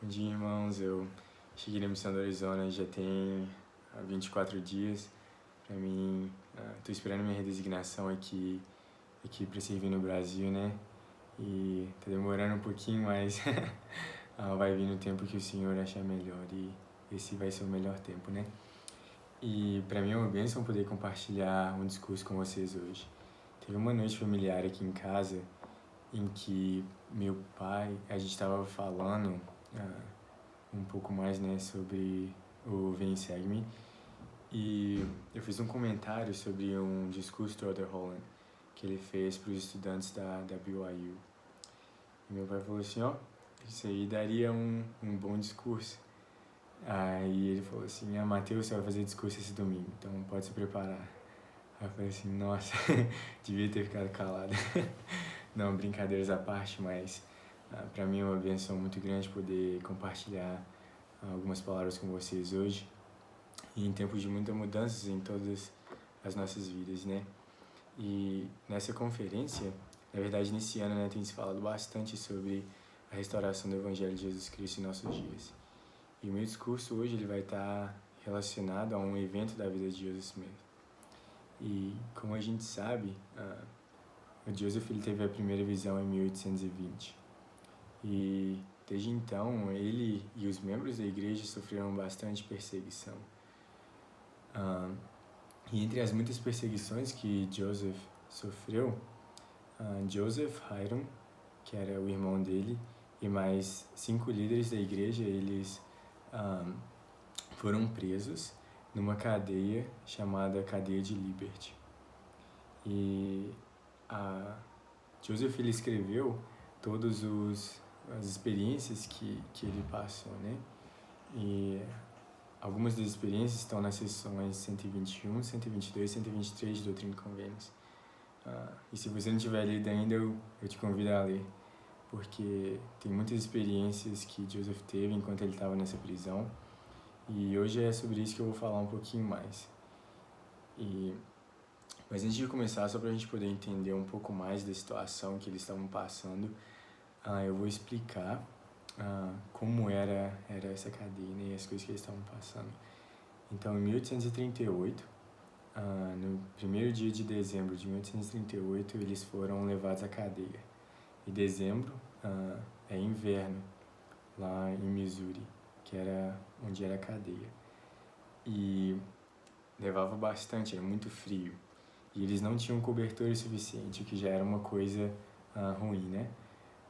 Bom dia, irmãos. Eu cheguei na Missão do Arizona já tem 24 dias. Pra mim, tô esperando minha redesignação aqui pra servir no Brasil, né? E tá demorando um pouquinho, mas vai vir no tempo que o Senhor achar melhor e esse vai ser o melhor tempo, né? E pra mim é uma bênção poder compartilhar um discurso com vocês hoje. Teve uma noite familiar aqui em casa em que meu pai, a gente estava falando um pouco mais, né, sobre o Vem e Segue-me, e eu fiz um comentário sobre um discurso do Elder Holland que ele fez para os estudantes da BYU. E meu pai falou assim, isso aí daria um bom discurso. Aí ele falou assim, Mateus, você vai fazer discurso esse domingo, então pode se preparar. Aí eu falei assim, nossa, devia ter ficado calado. Não, brincadeiras à parte, mas para mim é uma bênção muito grande poder compartilhar algumas palavras com vocês hoje. E em tempos de muitas mudanças em todas as nossas vidas, né? E nessa conferência, na verdade nesse ano, né, tem se falado bastante sobre a restauração do Evangelho de Jesus Cristo em nossos dias. E o meu discurso hoje ele vai estar relacionado a um evento da vida de Joseph Smith. E como a gente sabe, o Joseph ele teve a primeira visão em 1820. E desde então, ele e os membros da igreja sofreram bastante perseguição. E entre as muitas perseguições que Joseph sofreu, Joseph Hiram, que era o irmão dele, e mais 5 líderes da igreja, eles foram presos numa cadeia chamada Cadeia de Liberty. E Joseph ele escreveu todas as experiências que ele passou, né? E algumas das experiências estão nas seções 121, 122 e 123 de Doutrina e Convênios. E se você não tiver lido ainda, eu te convido a ler, porque tem muitas experiências que Joseph teve enquanto ele estava nessa prisão. E hoje é sobre isso que eu vou falar um pouquinho mais. Mas antes de começar, só para a gente poder entender um pouco mais da situação que eles estavam passando, eu vou explicar como era essa cadeia, né, e as coisas que eles estavam passando. Então, em 1838, no primeiro dia de dezembro de 1838, eles foram levados à cadeia. E dezembro é inverno lá em Missouri, que era onde era a cadeia. E levava bastante, era muito frio. E eles não tinham cobertor suficiente, o que já era uma coisa ruim, né?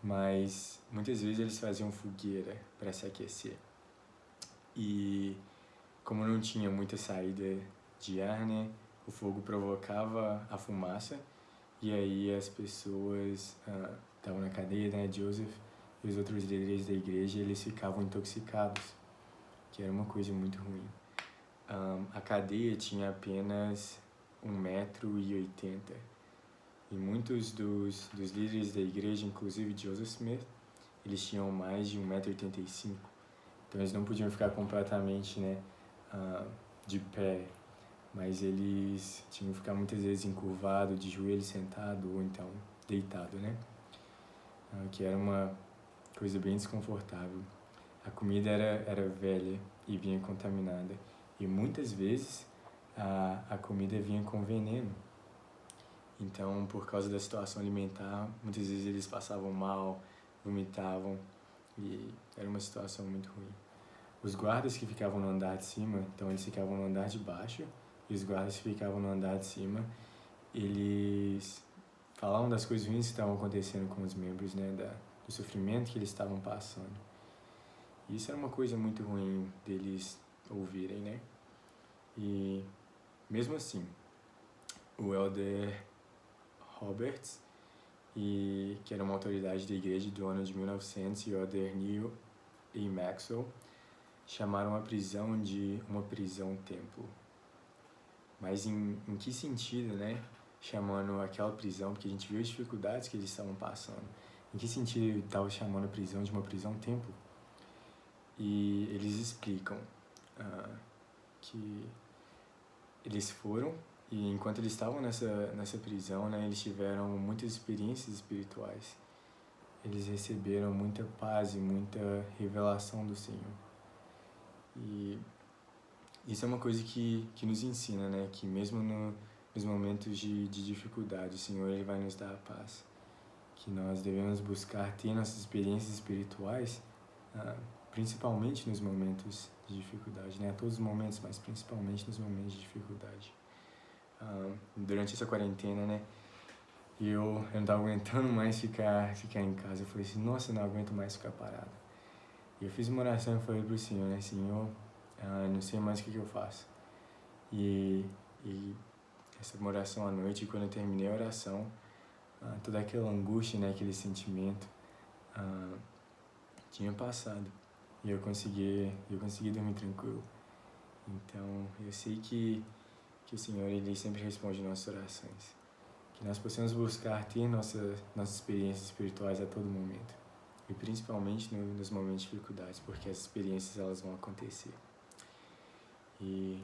Mas muitas vezes eles faziam fogueira para se aquecer. E como não tinha muita saída de ar, né, o fogo provocava a fumaça, e aí as pessoas estavam na cadeia, né, Joseph e os outros líderes da igreja, eles ficavam intoxicados, que era uma coisa muito ruim. A cadeia tinha apenas 1,80 m, e muitos dos líderes da igreja, inclusive Joseph Smith, eles tinham mais de 1,85 m. Então eles não podiam ficar completamente, né, de pé, mas eles tinham que ficar muitas vezes encurvado, de joelho sentado ou então deitado, né? Que era uma coisa bem desconfortável. A comida era velha e vinha contaminada, e muitas vezes a comida vinha com veneno. Então, por causa da situação alimentar, muitas vezes eles passavam mal, vomitavam, e era uma situação muito ruim. Os guardas que ficavam no andar de cima, então eles ficavam no andar de baixo, e os guardas que ficavam no andar de cima, eles falavam das coisas ruins que estavam acontecendo com os membros, né, do sofrimento que eles estavam passando. E isso era uma coisa muito ruim deles ouvirem, né? E mesmo assim, o Elder Roberts, que era uma autoridade da igreja do ano de 1900, e o Elder Neil E. Maxwell chamaram a prisão de uma prisão-templo. Mas em que sentido, né? Chamando aquela prisão, porque a gente viu as dificuldades que eles estavam passando. Em que sentido ele estava chamando a prisão de uma prisão-templo? E eles explicam que eles foram, e enquanto eles estavam nessa prisão, né, eles tiveram muitas experiências espirituais. eles receberam muita paz e muita revelação do Senhor. E isso é uma coisa que nos ensina, né? Que mesmo nos momentos de dificuldade, o Senhor ele vai nos dar a paz. Que nós devemos buscar ter nossas experiências espirituais, principalmente nos momentos de dificuldade, né? A todos os momentos, mas principalmente nos momentos de dificuldade. Durante essa quarentena, né? Eu não estava aguentando mais ficar em casa. Eu falei assim, nossa, eu não aguento mais ficar parado. E eu fiz uma oração e falei pro Senhor, né? Senhor, não sei mais o que eu faço. E essa oração à noite, quando eu terminei a oração, toda aquela angústia, né? Aquele sentimento tinha passado. E eu consegui dormir tranquilo. Então, eu sei que o Senhor, ele sempre responde nossas orações. Que nós possamos buscar ter nossas experiências espirituais a todo momento. E principalmente nos momentos de dificuldades, porque as experiências elas vão acontecer. E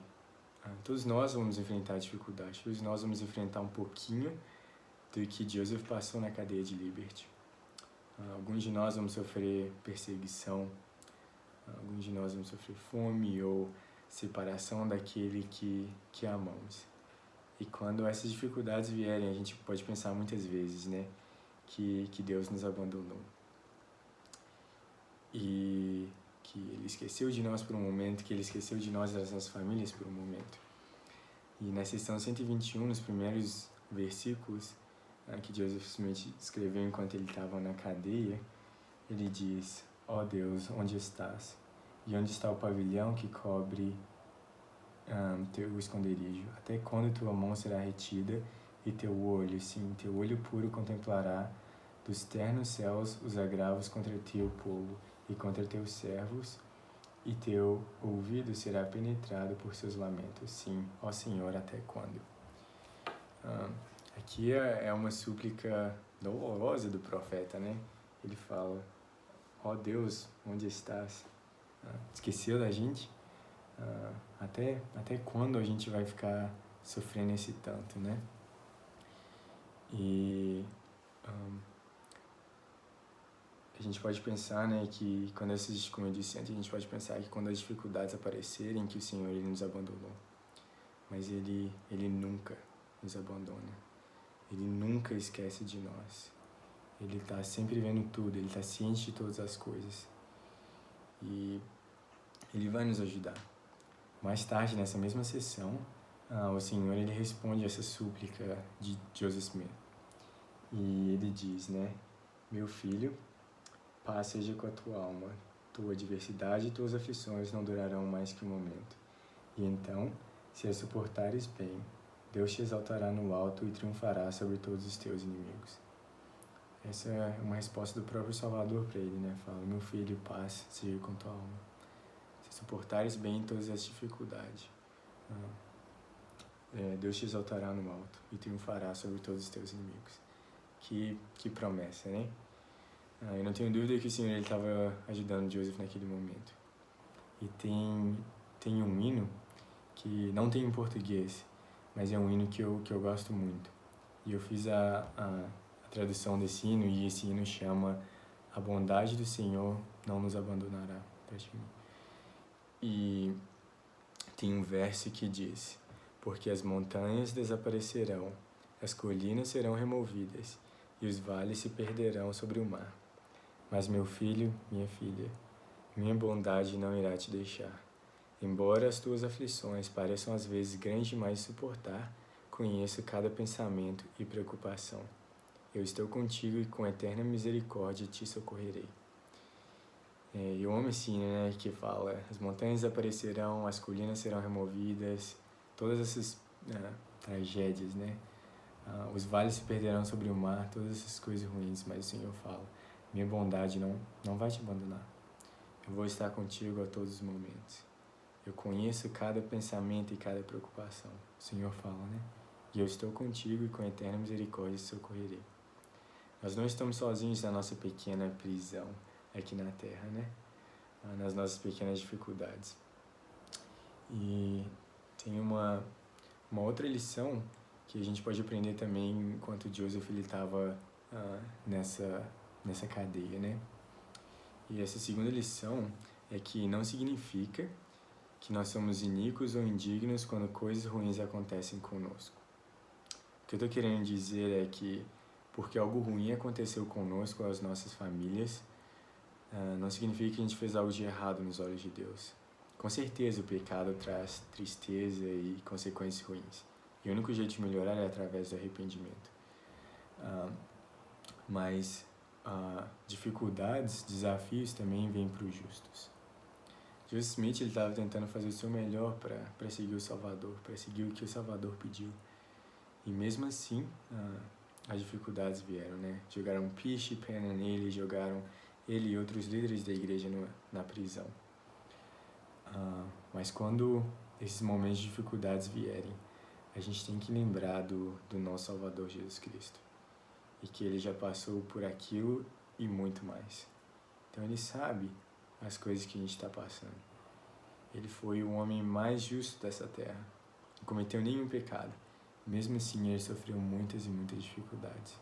todos nós vamos enfrentar dificuldades, todos nós vamos enfrentar um pouquinho do que Joseph passou na cadeia de Liberty. Alguns de nós vamos sofrer perseguição, alguns de nós vamos sofrer fome ou separação daquele que amamos. E quando essas dificuldades vierem, a gente pode pensar muitas vezes, né, que Deus nos abandonou. E que Ele esqueceu de nós por um momento, que Ele esqueceu de nós e das nossas famílias por um momento. E na seção 121, nos primeiros versículos, que Joseph Smith escreveu enquanto ele estava na cadeia, ele diz, ó Deus, onde estás? E onde está o pavilhão que cobre teu esconderijo? Até quando tua mão será retida e teu olho, sim, teu olho puro contemplará dos ternos céus os agravos contra teu povo e contra teus servos, e teu ouvido será penetrado por seus lamentos. Sim, ó Senhor, até quando? Aqui é uma súplica dolorosa do profeta, né? Ele fala, ó Deus, onde estás? Esqueceu da gente? Até quando a gente vai ficar sofrendo esse tanto, né? E a gente pode pensar, né, que quando como eu disse antes, a gente pode pensar que quando as dificuldades aparecerem, que o Senhor ele nos abandonou. Mas ele nunca nos abandona. Ele nunca esquece de nós. Ele está sempre vendo tudo, ele está ciente de todas as coisas. E ele vai nos ajudar. Mais tarde, nessa mesma sessão, o Senhor ele responde essa súplica de Joseph Smith. E ele diz, né, meu filho, paz seja com a tua alma. Tua adversidade e tuas aflições não durarão mais que um momento. E então, se as suportares bem, Deus te exaltará no alto e triunfará sobre todos os teus inimigos. Essa é uma resposta do próprio Salvador para ele, né? Fala, meu filho, paz seja com tua alma. Se suportares bem todas as dificuldades, Deus te exaltará no alto e triunfará sobre todos os teus inimigos. Que promessa, né? Eu não tenho dúvida que o Senhor estava ajudando Joseph naquele momento. E tem um hino que não tem em português, mas é um hino que eu gosto muito. E eu fiz a tradução desse hino, e esse hino chama A Bondade do Senhor Não Nos Abandonará. E tem um verso que diz, porque as montanhas desaparecerão, as colinas serão removidas, e os vales se perderão sobre o mar. Mas meu filho, minha filha, minha bondade não irá te deixar. Embora as tuas aflições pareçam às vezes grandes demais de suportar, conheço cada pensamento e preocupação. Eu estou contigo e com eterna misericórdia te socorrerei. E o homem assim, né, que fala, as montanhas desaparecerão, as colinas serão removidas, todas essas tragédias, né? Os vales se perderão sobre o mar, todas essas coisas ruins, mas o Senhor fala, minha bondade não vai te abandonar. Eu vou estar contigo a todos os momentos. Eu conheço cada pensamento e cada preocupação. O Senhor fala, né? E eu estou contigo e com eterna misericórdia te socorrerei. Nós não estamos sozinhos na nossa pequena prisão aqui na Terra, né? Nas nossas pequenas dificuldades. E tem uma outra lição que a gente pode aprender também enquanto Joseph ele estava nessa nessa cadeia, né? E essa segunda lição é que não significa que nós somos iníquos ou indignos quando coisas ruins acontecem conosco. O que eu estou querendo dizer é que porque algo ruim aconteceu conosco, as nossas famílias, não significa que a gente fez algo de errado nos olhos de Deus. Com certeza o pecado traz tristeza e consequências ruins. E o único jeito de melhorar é através do arrependimento. Mas dificuldades, desafios também vêm para os justos. Joseph Smith estava tentando fazer o seu melhor para seguir o Salvador, para seguir o que o Salvador pediu. E mesmo assim, as dificuldades vieram, né? Jogaram piche e pena nele, jogaram ele e outros líderes da igreja na prisão. Mas quando esses momentos de dificuldades vierem, a gente tem que lembrar do nosso Salvador Jesus Cristo. E que ele já passou por aquilo e muito mais. Então ele sabe as coisas que a gente está passando. Ele foi o homem mais justo dessa terra. Não cometeu nenhum pecado. Mesmo assim, ele sofreu muitas e muitas dificuldades.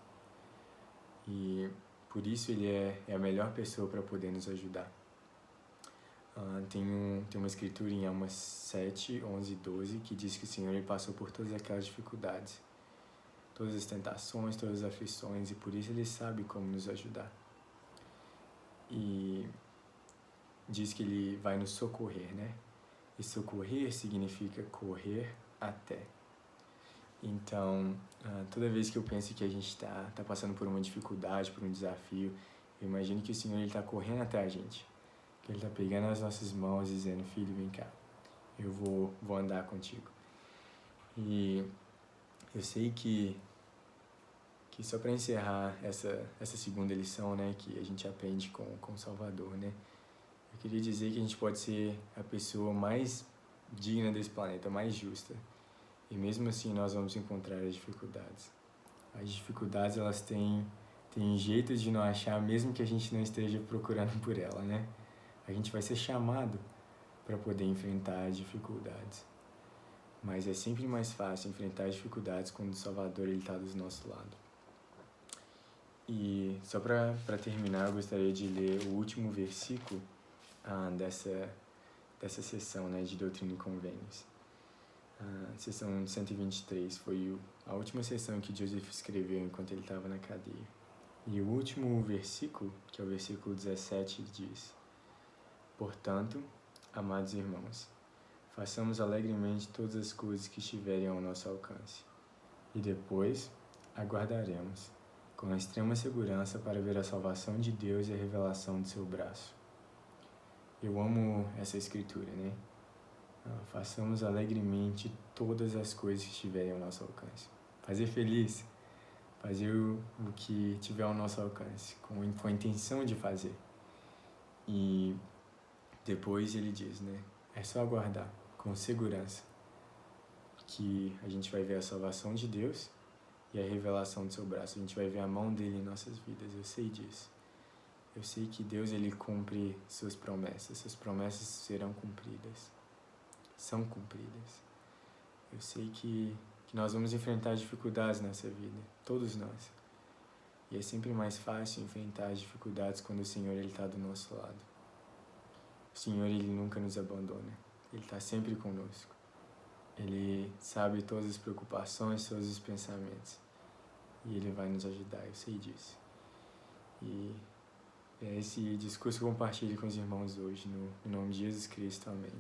E por isso ele é a melhor pessoa para poder nos ajudar. Tem uma escritura em Amos 7, 11 e 12 que diz que o Senhor ele passou por todas aquelas dificuldades, todas as tentações, todas as aflições, e por isso ele sabe como nos ajudar. E diz que ele vai nos socorrer, né? E socorrer significa correr até. Então, toda vez que eu penso que a gente está passando por uma dificuldade, por um desafio, eu imagino que o Senhor está correndo até a gente. Que Ele está pegando as nossas mãos e dizendo, filho, vem cá, eu vou andar contigo. E eu sei que só para encerrar essa segunda lição, né, que a gente aprende com o Salvador, né, eu queria dizer que a gente pode ser a pessoa mais digna desse planeta, mais justa. E mesmo assim nós vamos encontrar as dificuldades. As dificuldades, elas têm jeito de não achar, mesmo que a gente não esteja procurando por ela, né? A gente vai ser chamado para poder enfrentar as dificuldades. Mas é sempre mais fácil enfrentar as dificuldades quando o Salvador está do nosso lado. E só para terminar, eu gostaria de ler o último versículo dessa sessão, né, de Doutrina e Convênios. Sessão 123 foi a última sessão que Joseph escreveu enquanto ele estava na cadeia. E o último versículo, que é o versículo 17, diz: Portanto, amados irmãos, façamos alegremente todas as coisas que estiverem ao nosso alcance. E depois aguardaremos, com extrema segurança, para ver a salvação de Deus e a revelação do seu braço. Eu amo essa escritura, né? Façamos alegremente todas as coisas que estiverem ao nosso alcance. Fazer feliz, fazer o que tiver ao nosso alcance, com a intenção de fazer. E depois ele diz, né? É só aguardar, com segurança, que a gente vai ver a salvação de Deus e a revelação do seu braço. A gente vai ver a mão dele em nossas vidas, eu sei disso. Eu sei que Deus, ele cumpre suas promessas serão cumpridas. São cumpridas. Eu sei que nós vamos enfrentar dificuldades nessa vida, todos nós. E é sempre mais fácil enfrentar as dificuldades quando o Senhor está do nosso lado. O Senhor, ele nunca nos abandona. Ele está sempre conosco. Ele sabe todas as preocupações, todos os pensamentos. E ele vai nos ajudar, eu sei disso. E é esse discurso que eu compartilho com os irmãos hoje, no nome de Jesus Cristo, amém.